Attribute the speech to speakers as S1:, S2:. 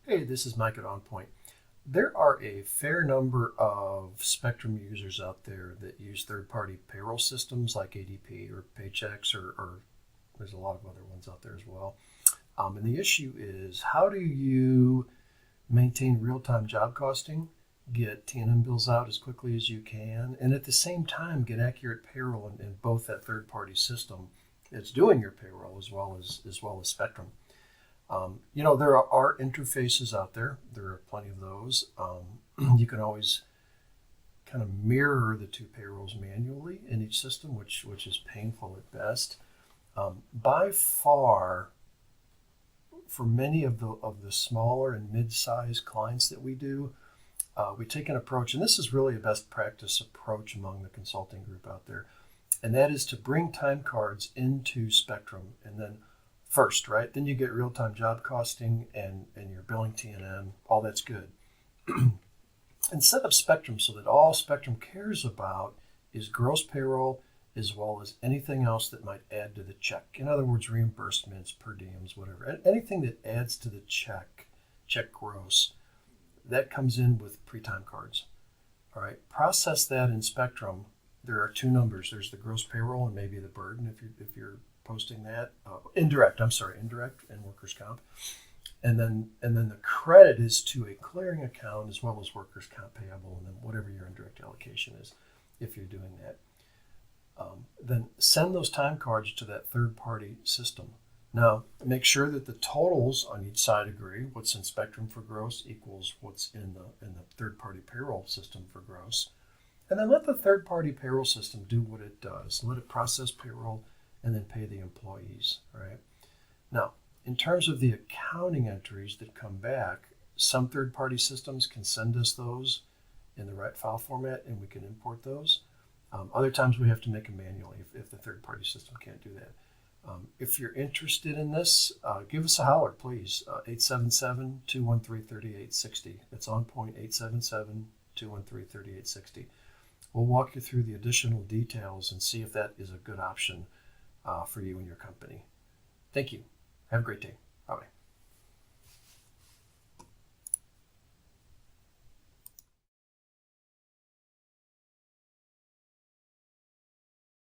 S1: Hey, this is Mike at OnPoint. There are a fair number of Spectrum users out there that use third-party payroll systems like ADP or Paychex, or there's a lot of other ones out there as well. And the issue is, how do you maintain real-time job costing, get T&M bills out as quickly as you can, and at the same time get accurate payroll in both that third-party system that's doing your payroll as well as Spectrum. There are interfaces out there. There are plenty of those. You can always kind of mirror the two payrolls manually in each system, which is painful at best. By far, for many of the smaller and mid-sized clients that we do, we take an approach, and this is really a best practice approach among the consulting group out there, and that is to bring time cards into Spectrum, and then first, right? Then you get real-time job costing and your billing T&M, all that's good. And set up Spectrum so that all Spectrum cares about is gross payroll as well as anything else that might add to the check. In other words, reimbursements, per diems, whatever. Anything that adds to the check gross, that comes in with pre-time cards. All right, process that in Spectrum. There are two numbers. There's the gross payroll and maybe the burden if you're posting that. Indirect and workers' comp. And then the credit is to a clearing account as well as workers' comp payable, and then whatever your indirect allocation is if you're doing that. Then send those time cards to that third-party system. Now, make sure that the totals on each side agree. What's in Spectrum for gross equals what's in the third-party payroll system for gross. And then let the third-party payroll system do what it does. Let it process payroll and then pay the employees, all right? Now, in terms of the accounting entries that come back, some third-party systems can send us those in the right file format, and we can import those. Other times we have to make them manually if the third-party system can't do that. If you're interested in this, give us a holler, please. 877-213-3860. That's OnPoint, 877-213-3860. We'll walk you through the additional details and see if that is a good option for you and your company. Thank you. Have a great day. Bye-bye.